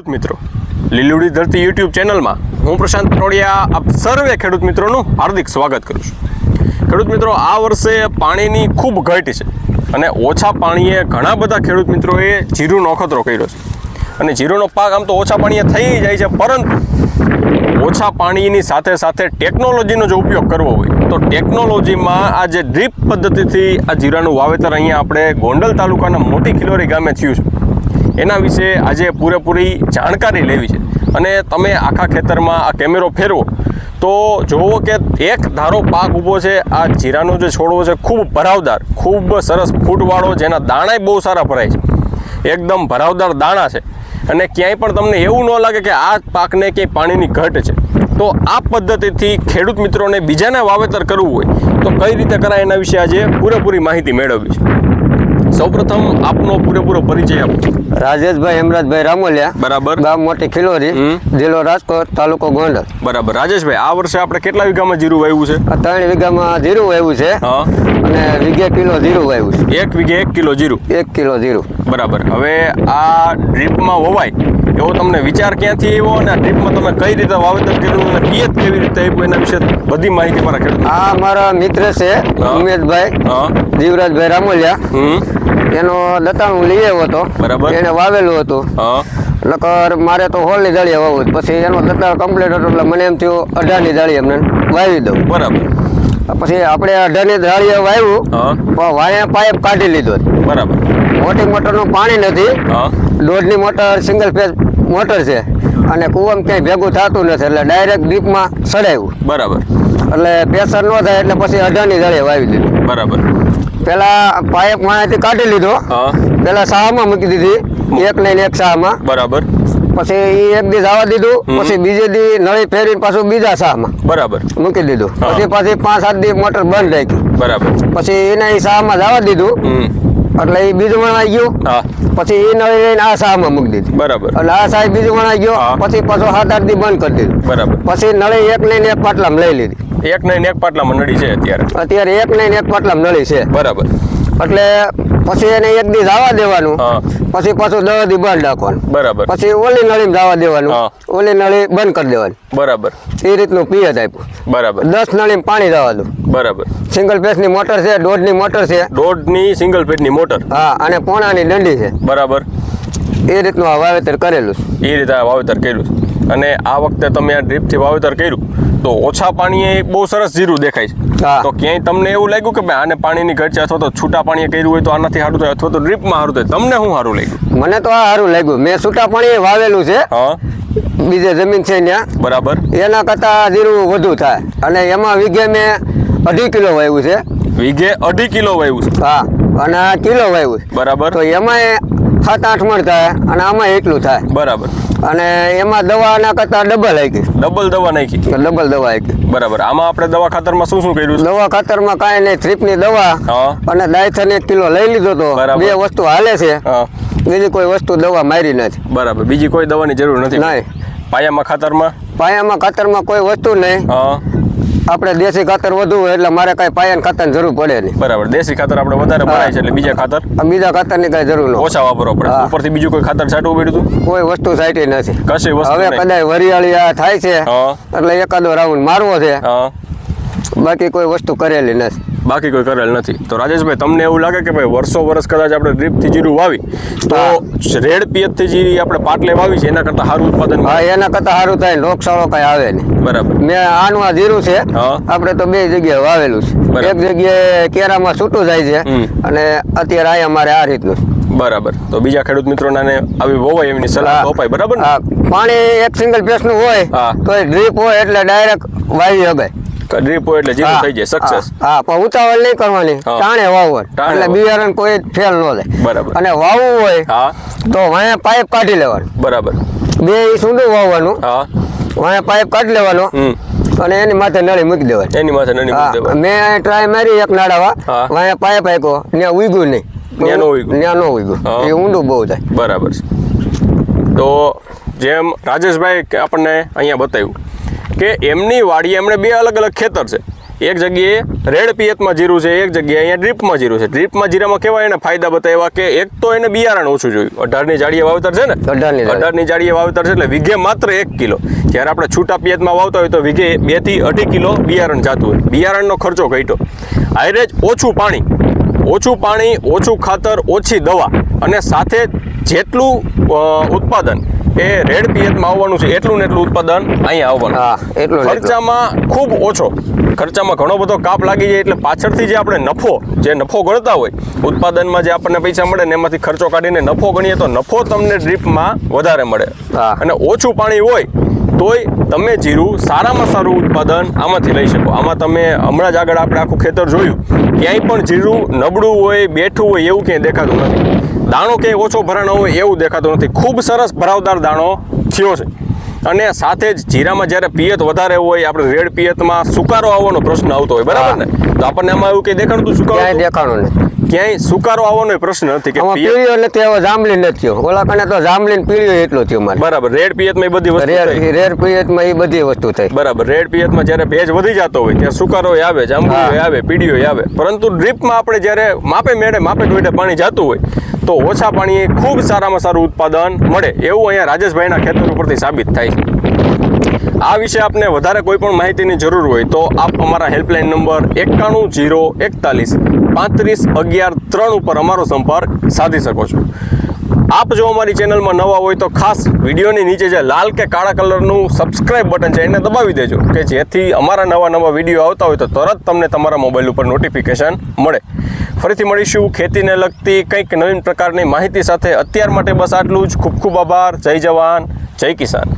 મિત્રો લીલુડી ધરતી યુટ્યુબ ચેનલમાં હું પ્રશાંત પટોડિયા આપ સર્વે ખેડૂત મિત્રોનું હાર્દિક સ્વાગત કરું છું। ખેડૂત મિત્રો, આ વર્ષે પાણીની ખૂબ ઘટ છે અને ઓછા પાણીએ ઘણા બધા ખેડૂત મિત્રોએ જીરુનો અખતરો કર્યો છે અને જીરુનો પાક આમ તો ઓછા પાણીએ થઈ જાય છે, પરંતુ ઓછા પાણીની સાથે સાથે ટેકનોલોજીનો જો ઉપયોગ કરવો હોય તો ટેકનોલોજીમાં આ જે ડ્રીપ પદ્ધતિથી આ જીરાનું વાવેતર અહીંયા આપણે ગોંડલ તાલુકાના મોટી ખિલોરી ગામે થયું છે, એના વિશે આજે પૂરેપૂરી જાણકારી લેવી છે। અને તમે આખા ખેતરમાં આ કેમેરો ફેરવો તો જોવો કે એક ધારો પાક ઊભો છે। આ જીરાનો જે છોડવો છે ખૂબ ભરાવદાર, ખૂબ સરસ ફૂટવાળો, જેના દાણાય બહુ સારા ભરાય છે, એકદમ ભરાવદાર દાણા છે અને ક્યાંય પણ તમને એવું ન લાગે કે આ પાકને ક્યાંય પાણીની ઘટ છે। તો આ પદ્ધતિથી ખેડૂત મિત્રોને બીજાને વાવેતર કરવું હોય તો કઈ રીતે કરાય એના વિશે આજે પૂરેપૂરી માહિતી મેળવવી છે। સૌપ્રથમ આપનો પૂરેપૂરો પરિચય આપો। રાજેશભાઈ હેમરાજભાઈ રામોલિયા, બરાબર, ગામ મોટી ખિલોરી, જિલ્લો રાજકોટ, તાલુકો ગોંડલ। બરાબર। રાજેશભાઈ, આ વર્ષે આપણે કેટલા વીઘામાં જીરું વાવ્યું છે? 3 વીઘામાં જીરું વાવ્યું છે। હા, અને વીઘે કિલો જીરું વાવ્યું છે। 1 વીઘે 1 કિલો જીરું। 1 કિલો જીરું, બરાબર। હવે આ ડ્રીપમાં વવાય એવો તમને વિચાર ક્યાંથી આવ્યો અને આ ડ્રીપમાં તમે કઈ રીતે વાવેતર કર્યું અને પિયત કેવી રીતે આપ્યું એના વિશે બધી માહિતી મારા ખેડૂત। આ મારા મિત્ર છે ઉમેશભાઈ જીવરાજભાઈ રામોલિયા, એનો દત્તાણું લઈ આવ્યો હતો, બરાબર, એને વાવેલું હતું। નકર મારે તો હોળની દાળીએ વાવવું, પછી એનો દત્તાણ કમ્પ્લીટ હતો એટલે મને એમ થયું 18ની દાળીએ એમને વાવી દઉં। બરાબર। પછી આપણે 18ની દાળીએ વાવ્યું, પણ વાયા પાઇપ કાઢી લીધો। બરાબર। મોટી મોટરનું પાણી નથી, 1.5ની મોટર સિંગલ ફેઝ મોટર છે અને કૂવામાં ક્યાંય ભેગું થતું નથી, એટલે ડાયરેક્ટ ડીપમાં સડાવ્યું। બરાબર। એટલે પ્રેશર ન થાય એટલે પછી 18ની દાળીએ વાવી દીધું। બરાબર। પેલા પાઇપ માયાથી કાઢી લીધો, પેલા સાહમાં મૂકી દીધી, એક લઈને એક સાહમાં। બરાબર। પછી એ એક દી જવા દીધું, પછી બીજે દી નળી ફેરીને પાછું બીજા સાહમાં બરાબર મૂકી દીધું। પછી 5-7 દી મોટર બંધ રાખી। બરાબર। પછી એને એ સાહમાં જવા દીધું, એટલે એ બીજું વણાઈ ગયું, પછી એ નળી લઈને આ સાહમાં મૂકી દીધી। બરાબર। એટલે આ સાહેબ બીજું વણાઈ ગયો, પછી પાછો 7-8 દી બંધ કરી દીધું। બરાબર। પછી નળી એક લઈને એક પાટલામાં લઈ લીધી। એક નહીં એક પાટલામાં નળી છે અત્યારે એક લઈને એક પાટલામાં નળી છે। બરાબર। એટલે પછી એને એક દી જવા દેવાનું, પછી પાછું 10 દી બંધ રાખવાનું। બરાબર। પછી ઓલી નળીમાં જવા દેવાનું, ઓલી નળી બંધ કરી દેવાની। બરાબર। એ રીતનું પિયત આપ્યું। બરાબર। 10 નળીમાં પાણી જવા દઉં। બરાબર। સિંગલ ફેસની મોટર છે, 1.5ની મોટર છે। 1.5ની સિંગલ ફેટની મોટર, હા, અને પોણાની દંડી છે। બરાબર। એ રીતનું આ વાવેતર કરેલું છે। એ રીતે આ વાવેતર કર્યું છે અને આ વખતે તમે આ ડ્રીપથી વાવેતર કર્યું તો ઓછા પાણીએ બહુ સરસ જીરું દેખાય છે। તો ક્યાંય તમને એવું લાગ્યું કે ભાઈ આને પાણીની ઘટ છે, અથવા તો છૂટા પાણીએ કર્યું હોય તો આનાથી સારું થાય, અથવા તો ડ્રીપમાં સારું થાય? તમને શું સારું લાગ્યું? મને તો આ સારું લાગ્યું। મેં છૂટા પાણીએ વાવેલું છે, બીજે જમીન છે ત્યાં, બરાબર, એના કરતાં જીરું વધુ થાય અને એમાં વીઘે મેં 2.5 કિલો વાવ્યું છે। વીઘે 2.5 કિલો વાવ્યું છે? હા, અને આ કિલો વાવ્યું છે। બરાબર। તો એમાં 7-8 મણ થાય અને આમાં એટલું થાય। બરાબર। અને એમાં દવાના કરતાં ડબલ આવી ગઈ, ડબલ દવા નાખી? ડબલ દવા આવી ગઈ। બરાબર। આમાં આપણે દવા ખાતરમાં શું શું કર્યું છે? દવા ખાતરમાં કાંઈ નહીં, થ્રીપની દવા અને ડાયથન 1 કિલો લઈ લીધો તો, 2 વસ્તુ હાલે છે, બીજી કોઈ વસ્તુ દવા મારી નથી। બરાબર। બીજી કોઈ દવાની જરૂર નથી? નહીં। પાયામાં ખાતરમાં કોઈ વસ્તુ નહીં, આપણે દેશી ખાતર વધુ હોય એટલે મારે કાંઈ પાયાના ખાતરની જરૂર પડે નહીં। બરાબર। દેશી ખાતર આપણે વધારે ભરાય છે એટલે બીજા ખાતરની કાંઈ જરૂર ન, ઓછા વાપરવા પડે। ઉપરથી બીજું કોઈ ખાતર છાંટવું પડ્યું હતું? કોઈ વસ્તુ છાંટી નથી, કશી વસ્તુ હવે કદાચ વરિયાળી આ થાય છે એટલે એકાદો રાઉન્ડ મારવો છે, બાકી કોઈ વસ્તુ કરેલી નથી। બાકી કોઈ કરેલ નથી। તો રાજેશભાઈ, તમને એવું લાગે કે ભાઈ વર્ષ કદાચ આપણે ડ્રીપથી જીરું વાવી તો રેડ પિયતથી જે આપણે પાટલે વાવી છે એના કરતાં સારું ઉત્પાદન? હા, એના કરતાં સારું થાય, રોગચાળો કાંઈ આવે નહીં। બરાબર। મેં આનું આ જીરું છે, આપણે તો 2 જગ્યાએ વાવેલું છે। એક જગ્યાએ કેરામાં છૂટું જાય છે અને અત્યારે અહીંયા મારે આ રીતનું। બરાબર। તો બીજા ખેડૂત મિત્રોને આવી વવાય એમની સલાહ અપાય? બરાબર। પાણી એક સિંગલ ફેસનું હોય તો ડ્રીપ હોય એટલે ડાયરેક્ટ વાવી શકાય। ડ્રીપ હોય એટલે જીરું થઈ જાય સક્સેસ? હા, પણ ઉતાવળ નહીં કરવાની, ટાણે વાવવાનું, એટલે બિયારણ કોઈ ફેલ ન જાય। બરાબર। અને વાવવું હોય તો વાયા પાઇપ કાઢી લેવાનું। બરાબર। 2 ઇંચ ઊંડું વાવવાનું, વાયા પાઇપ કાઢી લેવાનો અને એની માથે નળી મૂકી દેવાની। એની માથે નળી મૂકી દેવાની? મેં ટ્રાય મારી એક નાડાવા, વાયા પાઇપ આપ્યો, ત્યાં ઉગ્યું નહીં, ત્યાં ન ઉગ્યું, એ ઊંડું બહુ થાય। બરાબર છે। તો જેમ રાજેશભાઈ આપણને અહીંયા બતાવ્યું કે એમની વાડીએ એમણે 2 અલગ અલગ ખેતર છે, એક જગ્યાએ રેડ પિયતમાં જીરું છે, એક જગ્યાએ અહીંયા ડ્રીપમાં જીરું છે. ડ્રીપમાં જીરામાં કેવા એને ફાયદા બતાવ્યા કે એક તો એને બિયારણ ઓછું જોયું. 18ની જાડીએ વાવેતર છે ને, 18ની જાડીએ વાવેતર છે એટલે વીઘે માત્ર 1 કિલો. જ્યારે આપણે છૂટા પિયતમાં વાવતા હોય તો વીઘે 2 થી 2.5 કિલો બિયારણ જતું હોય. બિયારણનો ખર્ચો ઘટ્યો. હાઈરેજ ઓછું પાણી, ઓછું ખાતર, ઓછી દવા અને સાથે જેટલું ઉત્પાદન એ રેડ પિયતમાં આવવાનું છે એટલું ને એટલું ઉત્પાદન અહીંયા આવવાનું. ખર્ચામાં ખૂબ ઓછો, ખર્ચામાં ઘણો બધો કાપ લાગી જાય એટલે પાછળથી જે આપણે નફો ગણતા હોય ઉત્પાદનમાં જે આપણને પૈસા મળે ને એમાંથી ખર્ચો કાઢીને નફો ગણીએ તો નફો તમને ડ્રીપમાં વધારે મળે. અને ઓછું પાણી હોય તોય તમે જીરું સારામાં સારું ઉત્પાદન આમાંથી લઈ શકો. આમાં તમે હમણાં જ આગળ આપણે આખું ખેતર જોયું, ક્યાંય પણ જીરું નબળું હોય, બેઠું હોય એવું ક્યાંય દેખાતું નથી. દાણો ક્યાંય ઓછો ભરાણો હોય એવું દેખાતું નથી. ખૂબ સરસ ભરાવદાર દાણો થયો છે. અને સાથે જ જીરામાં જ્યારે પિયત વધારે હોય, આપણે રેડ પિયતમાં સુકારો આવવાનો પ્રશ્ન આવતો હોય, બરાબર ને? તો આપણને આમાં એવું કંઈ દેખાડતું સુકારો દેખાણું નથી, ક્યાંય સુકારો આવવાનો પ્રશ્ન નથી કે પીળીઓ નથી, હવે જાંબલી નથી થયો. ઓલા કને તો જાંબલી પીળીઓ એટલો થયો મારે. બરાબર, રેડ પિયતમાં એ બધી વસ્તુ રેડ પિયતમાં એ બધી વસ્તુ થઈ. બરાબર, રેડ પિયતમાં જ્યારે ભેજ વધી જતો હોય ત્યારે સુકારો આવે, જાંબલી આવે, પીળીઓ આવે. પરંતુ ડ્રીપમાં આપણે જ્યારે માપે ડોડે પાણી જતું હોય તો ઓછા પાણીએ ખૂબ સારામાં સારું ઉત્પાદન મળે એવું અહીંયા રાજેશભાઈના ખેતર ઉપરથી સાબિત થાય છે. આ વિશે આપને વધારે કોઈ પણ માહિતીની જરૂર હોય તો આપ અમારા હેલ્પલાઇન નંબર 9101413511 ઉપર અમારો સંપર્ક સાધી શકો છો. આપ જો અમારી ચેનલમાં નવા હોય તો ખાસ વિડીયોની નીચે જે લાલ કે કાળા કલરનું સબસ્ક્રાઇબ બટન છે એને દબાવી દેજો કે જેથી અમારા નવા વિડીયો આવતા હોય તો તરત તમને તમારા મોબાઈલ ઉપર નોટિફિકેશન મળે. ફરીથી મળીશું ખેતીને લગતી કંઈક નવીન પ્રકારની માહિતી સાથે. અત્યાર માટે બસ આટલું જ. ખૂબ ખૂબ આભાર. જય જવાન, જય કિસાન.